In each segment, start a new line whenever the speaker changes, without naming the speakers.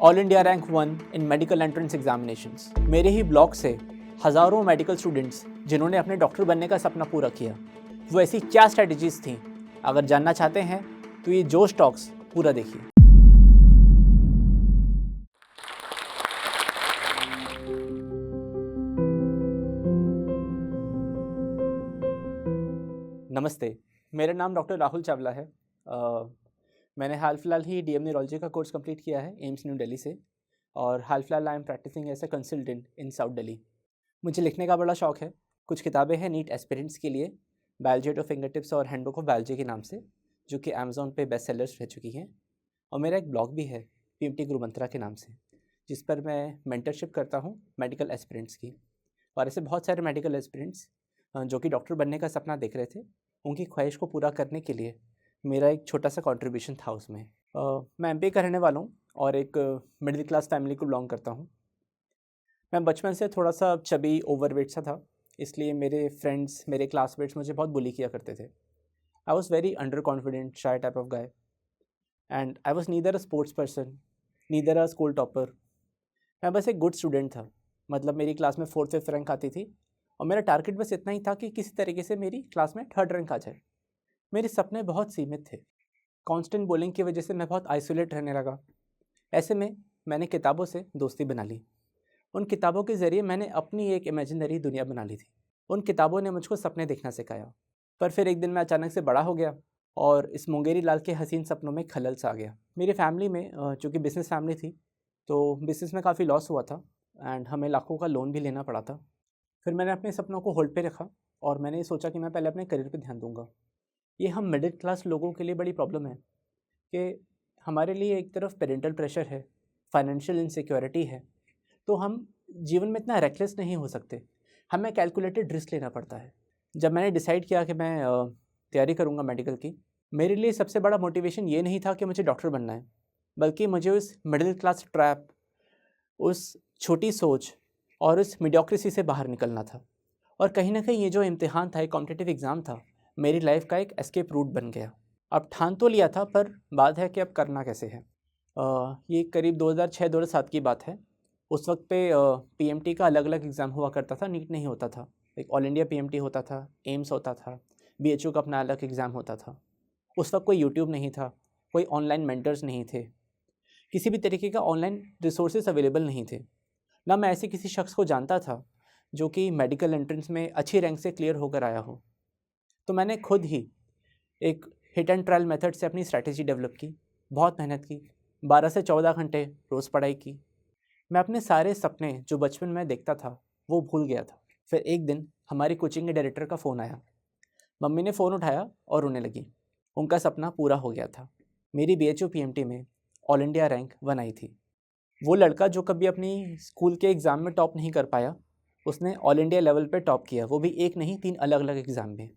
All India rank 1 इन medical entrance examinations. मेरे ही block से हज़ारों मेडिकल स्टूडेंट्स जिन्होंने अपने डॉक्टर बनने का सपना पूरा किया, वो ऐसी क्या स्ट्रेटजीज थी, अगर जानना चाहते हैं तो ये जोश टॉक्स पूरा देखिए। नमस्ते, मेरा नाम डॉक्टर राहुल चावला है। मैंने हाल फिलहाल ही डीएम न्यूरोलॉजी का कोर्स कंप्लीट किया है एम्स न्यू दिल्ली से, और हाल फिलहाल I am practising as a consultant in south Delhi. मुझे लिखने का बड़ा शौक है। कुछ किताबें हैं नीट एस्पिरेंट्स के लिए, biology at your finger tips और हैंडबुक ऑफ बायोलॉजी के नाम से, जो कि अमेजोन पे बेस्ट सेलर्स रह चुकी हैं। और मेरा एक ब्लॉग भी है पीएमटी गुरु मंत्रा के नाम से, जिस पर मैं मेंटरशिप करता हूँ मेडिकल एस्पिरेंट्स की। और ऐसे बहुत सारे मेडिकल एस्पिरेंट्स जो कि डॉक्टर बनने का सपना देख रहे थे, उनकी ख्वाहिश को पूरा करने के लिए मेरा एक छोटा सा कंट्रीब्यूशन था उसमें। मैं एमपी का रहने वाला हूँ और एक मिडिल क्लास फैमिली को बिलोंग करता हूँ। मैं बचपन से थोड़ा सा चबी ओवरवेट सा था, इसलिए मेरे फ्रेंड्स, मेरे क्लासमेट्स मुझे बहुत बुली किया करते थे। I was very under confident, shy type of guy, and I was neither a sports person, neither a school topper. मैं बस एक गुड स्टूडेंट था। मतलब मेरी क्लास में 4th 5th रैंक आती थी, और मेरा टारगेट बस इतना ही था कि किसी तरीके से मेरी क्लास में 3rd रैंक आ जाए। मेरे सपने बहुत सीमित थे। कांस्टेंट बोलिंग की वजह से मैं बहुत आइसोलेट रहने लगा। ऐसे में मैंने किताबों से दोस्ती बना ली। उन किताबों के ज़रिए मैंने अपनी एक इमेजिनरी दुनिया बना ली थी। उन किताबों ने मुझको सपने देखना सिखाया। पर फिर एक दिन मैं अचानक से बड़ा हो गया और इस मुंगेरी लाल के हसीन सपनों में खलल सा आ गया। मेरी फैमिली में, चूँकि बिज़नेस फैमिली थी, तो बिज़नेस में काफ़ी लॉस हुआ था एंड हमें लाखों का लोन भी लेना पड़ा था। फिर मैंने अपने सपनों को होल्ड पे रखा और मैंने ये सोचा कि मैं पहले अपने करियर पे ध्यान दूंगा। ये हम मिडिल क्लास लोगों के लिए बड़ी प्रॉब्लम है कि हमारे लिए एक तरफ पेरेंटल प्रेशर है, फाइनेंशियल इनसिक्योरिटी है, तो हम जीवन में इतना रेकलेस नहीं हो सकते। हमें कैलकुलेटेड रिस्क लेना पड़ता है। जब मैंने डिसाइड किया कि मैं तैयारी करूंगा मेडिकल की, मेरे लिए सबसे बड़ा मोटिवेशन ये नहीं था कि मुझे डॉक्टर बनना है, बल्कि मुझे उस मिडिल क्लास ट्रैप, उस छोटी सोच और उस मीडियोक्रेसी से बाहर निकलना था। और कहीं ना कहीं ये जो इम्तिहान था, एक कॉम्पिटिटिव एग्ज़ाम था, मेरी लाइफ का एक एस्केप रूट बन गया। अब ठान तो लिया था, पर बात है कि अब करना कैसे है। ये करीब 2006-2007 की बात है। उस वक्त पे पीएमटी का अलग अलग एग्ज़ाम हुआ करता था, नीट नहीं होता था। एक ऑल इंडिया पीएमटी होता था, एम्स होता था, बीएचयू का अपना अलग एग्ज़ाम होता था। उस वक्त कोई यूट्यूब नहीं था, कोई ऑनलाइन मेंटर्स नहीं थे, किसी भी तरीके का ऑनलाइन रिसोर्सेज अवेलेबल नहीं थे। ना मैं ऐसे किसी शख्स को जानता था जो कि मेडिकल एंट्रेंस में अच्छी रैंक से क्लियर होकर आया हो। तो मैंने खुद ही एक हिट एंड ट्रायल मेथड से अपनी स्ट्रैटेजी डेवलप की, बहुत मेहनत की, 12 से 14 घंटे रोज़ पढ़ाई की। मैं अपने सारे सपने जो बचपन में देखता था वो भूल गया था। फिर एक दिन हमारी कोचिंग के डायरेक्टर का फ़ोन आया। मम्मी ने फ़ोन उठाया और रोने लगी। उनका सपना पूरा हो गया था। मेरी बीएचयू पीएमटी में ऑल इंडिया रैंक 1 आई थी। वो लड़का जो कभी अपनी स्कूल के एग्ज़ाम में टॉप नहीं कर पाया, उसने ऑल इंडिया लेवल पे टॉप किया, वो भी एक नहीं 3 अलग अलग एग्ज़ाम में।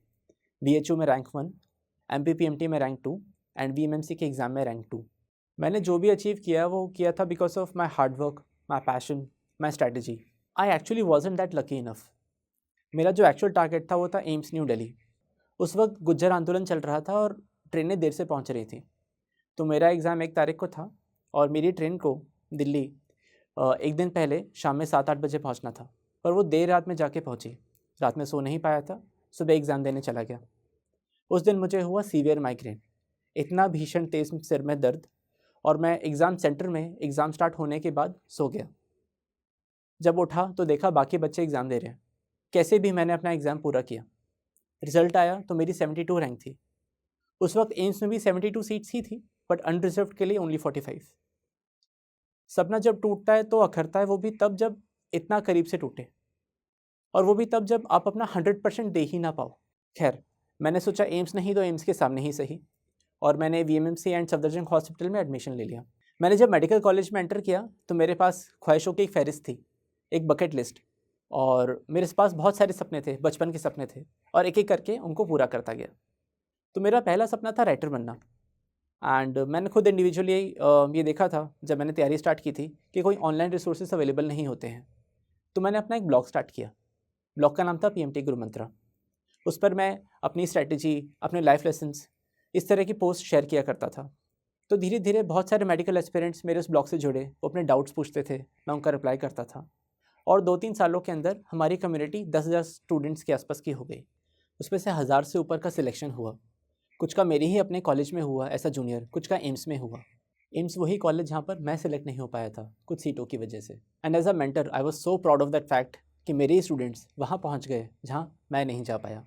बीएचयू में रैंक 1, एमपी पीएमटी में रैंक 2 एंड बीएमएमसी के एग्ज़ाम में रैंक 2। मैंने जो भी अचीव किया वो किया था because of my hard work, my passion, my strategy. I actually wasn't that lucky enough. मेरा जो एक्चुअल टारगेट था वो था एम्स न्यू दिल्ली। उस वक्त गुज्जर आंदोलन चल रहा था और ट्रेनें देर से पहुंच रही थी। तो मेरा एग्ज़ाम 1 तारीख को था और मेरी ट्रेन को दिल्ली एक दिन पहले शाम में 7-8 बजे पहुंचना था, पर वो देर रात में जाके पहुंची। रात में सो नहीं पाया था, सुबह एग्ज़ाम देने चला गया। उस दिन मुझे हुआ सीवियर माइग्रेन, इतना भीषण तेज़ सिर में दर्द, और मैं एग्ज़ाम सेंटर में एग्ज़ाम स्टार्ट होने के बाद सो गया। जब उठा तो देखा बाकी बच्चे एग्ज़ाम दे रहे हैं। कैसे भी मैंने अपना एग्ज़ाम पूरा किया। रिज़ल्ट आया तो मेरी 72 रैंक थी। उस वक्त एम्स में भी 72 सीट्स ही थी, बट अनरिजर्व्ड के लिए ओनली 45। सपना जब टूटता है तो अखरता है, वो भी तब जब इतना करीब से टूटे, और वो भी तब जब आप अपना 100% दे ही ना पाओ। खैर, मैंने सोचा एम्स नहीं तो एम्स के सामने ही सही, और मैंने वीएमएमसी एंड सफदरजंग हॉस्पिटल में एडमिशन ले लिया। मैंने जब मेडिकल कॉलेज में एंटर किया तो मेरे पास ख्वाहिशों की एक फहरिस्त थी, एक बकेट लिस्ट, और मेरे पास बहुत सारे सपने थे, बचपन के सपने थे, और एक एक करके उनको पूरा करता गया। तो मेरा पहला सपना था राइटर बनना। एंड मैंने खुद इंडिविजुअली ये देखा था जब मैंने तैयारी स्टार्ट की थी कि कोई ऑनलाइन रिसोर्सेज अवेलेबल नहीं होते हैं। तो मैंने अपना एक ब्लॉग स्टार्ट किया। ब्लॉग का नाम था पीएमटी गुरु मंत्रा। उस पर मैं अपनी स्ट्रैटेजी, अपने लाइफ लेसन्स, इस तरह की पोस्ट शेयर किया करता था। तो धीरे धीरे बहुत सारे मेडिकल एस्पिरेंट्स मेरे उस ब्लॉग से जुड़े, वो अपने डाउट्स पूछते थे, मैं उनका रिप्लाई करता था। और 2-3 सालों के अंदर हमारी कम्युनिटी 10,000 स्टूडेंट्स के आसपास की हो गई। उसमें से 1000 से ऊपर का सिलेक्शन हुआ। कुछ का मेरे ही अपने कॉलेज में हुआ एज अ जूनियर, कुछ का एम्स में हुआ। एम्स वही कॉलेज जहाँ पर मैं सेलेक्ट नहीं हो पाया था कुछ सीटों की वजह से। And as a mentor I was so proud of that fact कि मेरे ही स्टूडेंट्स वहाँ पहुँच गए जहाँ मैं नहीं जा पाया।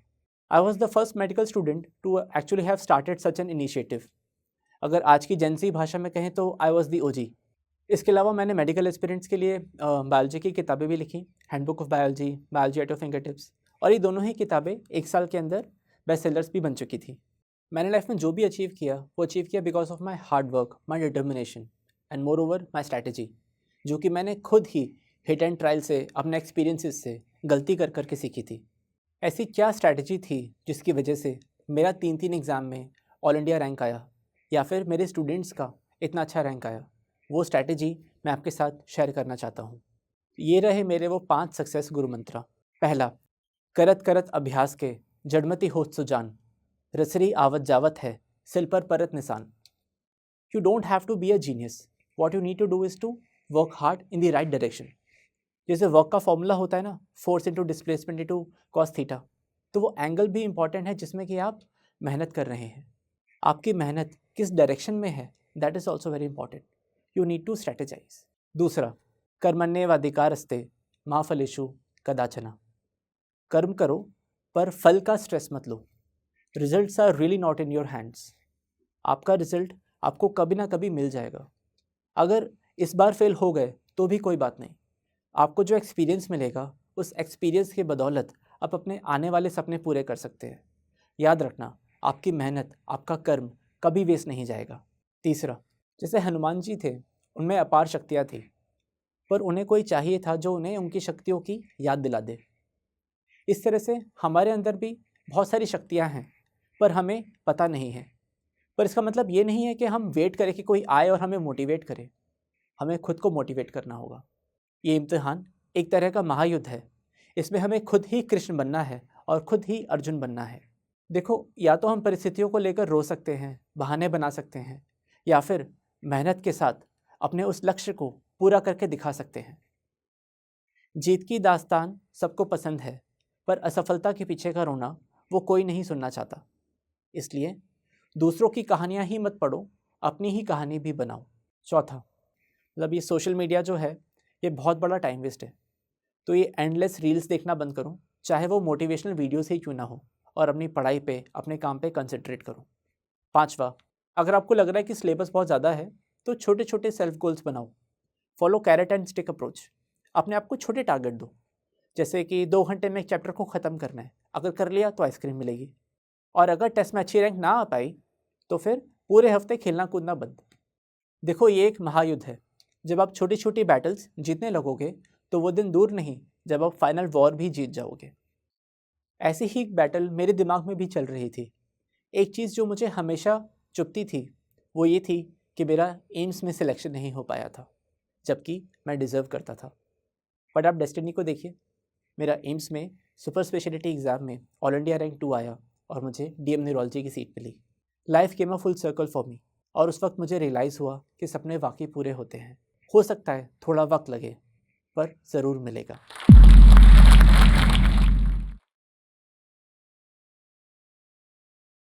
I was the first medical student to actually have started such an initiative. अगर आज की जेंसी भाषा में कहें तो आई वॉज दी ओजी। इसके अलावा मैंने मेडिकल एस्पिरेंट्स के लिए बायोलॉजी की किताबें भी लिखी, handbook of biology, biology at your finger tips, और ये दोनों ही किताबें 1 साल के अंदर बेस्ट सेलर्स भी बन चुकी थी। मैंने लाइफ में जो भी अचीव किया वो अचीव किया because of my hard work, my determination and more over my strategy, जो कि मैंने खुद ही हिट एंड ट्रायल से, अपने एक्सपीरियंसेस से गलती कर करके सीखी थी। ऐसी क्या स्ट्रैटेजी थी जिसकी वजह से मेरा 3-3 एग्ज़ाम में ऑल इंडिया रैंक आया, या फिर मेरे स्टूडेंट्स का इतना अच्छा रैंक आया, वो स्ट्रैटेजी मैं आपके साथ शेयर करना चाहता हूँ। ये रहे मेरे वो 5 सक्सेस गुरु मंत्रा। पहला, करत करत अभ्यास के जड़मती होत सुजान, रसरी आवत जावत है सिल पर परत निशान। You don't have to be a genius, what you need to do is to work hard in the right direction. जैसे वर्क का फॉर्मूला होता है ना, force into displacement into cos theta, तो वो एंगल भी इंपॉर्टेंट है जिसमें कि आप मेहनत कर रहे हैं। आपकी मेहनत किस डायरेक्शन में है, that is also very important. You need to strategize. दूसरा, कर्मण्येवाधिकारस्ते मा फलेषु कदाचन। कर्म करो पर फल का स्ट्रेस मत लो। Results are really not in your hands. आपका रिजल्ट आपको कभी ना कभी मिल जाएगा। अगर इस बार फेल हो गए तो भी कोई बात नहीं, आपको जो एक्सपीरियंस मिलेगा उस एक्सपीरियंस की बदौलत आप अपने आने वाले सपने पूरे कर सकते हैं। याद रखना, आपकी मेहनत, आपका कर्म कभी वेस्ट नहीं जाएगा। तीसरा, जैसे हनुमान जी थे, उनमें अपार शक्तियाँ थी, पर उन्हें कोई चाहिए था जो उन्हें उनकी शक्तियों की याद दिला दे। इस तरह से हमारे अंदर भी बहुत सारी शक्तियाँ हैं पर हमें पता नहीं है। पर इसका मतलब ये नहीं है कि हम वेट करें कि कोई आए और हमें मोटिवेट करे। हमें खुद को मोटिवेट करना होगा। ये इम्तिहान एक तरह का महायुद्ध है। इसमें हमें खुद ही कृष्ण बनना है और खुद ही अर्जुन बनना है। देखो, या तो हम परिस्थितियों को लेकर रो सकते हैं, बहाने बना सकते हैं, या फिर मेहनत के साथ अपने उस लक्ष्य को पूरा करके दिखा सकते हैं। जीत की दास्तान सबको पसंद है, पर असफलता के पीछे का रोना वो कोई नहीं सुनना चाहता। इसलिए दूसरों की कहानियाँ ही मत पढ़ो, अपनी ही कहानी भी बनाओ। चौथा, मतलब ये सोशल मीडिया जो है ये बहुत बड़ा टाइम वेस्ट है, तो ये एंडलेस रील्स देखना बंद करो, चाहे वो मोटिवेशनल वीडियोस ही क्यों ना हो, और अपनी पढ़ाई पे, अपने काम पे कंसंट्रेट करो। पांचवा, अगर आपको लग रहा है कि सिलेबस बहुत ज़्यादा है तो छोटे छोटे सेल्फ गोल्स बनाओ। Follow carrot and stick approach. अपने आप को छोटे टारगेट दो, जैसे कि 2 घंटे में एक चैप्टर को ख़त्म करना है। अगर कर लिया तो आइसक्रीम मिलेगी, और अगर टेस्ट में अच्छी रैंक ना आ पाई तो फिर पूरे हफ्ते खेलना कूदना बंद। देखो, ये एक महायुद्ध है। जब आप छोटी छोटी बैटल्स जीतने लगोगे तो वो दिन दूर नहीं जब आप फाइनल वॉर भी जीत जाओगे। ऐसी ही एक बैटल मेरे दिमाग में भी चल रही थी। एक चीज़ जो मुझे हमेशा चुभती थी वो ये थी कि मेरा एम्स में सिलेक्शन नहीं हो पाया था, जबकि मैं डिज़र्व करता था। बट आप डेस्टिनी को देखिए, मेरा एम्स में सुपर स्पेशलिटी एग्ज़ाम में ऑल इंडिया रैंक 2 आया और मुझे डीएम न्यूरोलॉजी की सीट मिली। Life came a full circle for me, और उस वक्त मुझे रियलाइज़ हुआ कि सपने वाकई पूरे होते हैं। हो सकता है थोड़ा वक्त लगे, पर ज़रूर मिलेगा।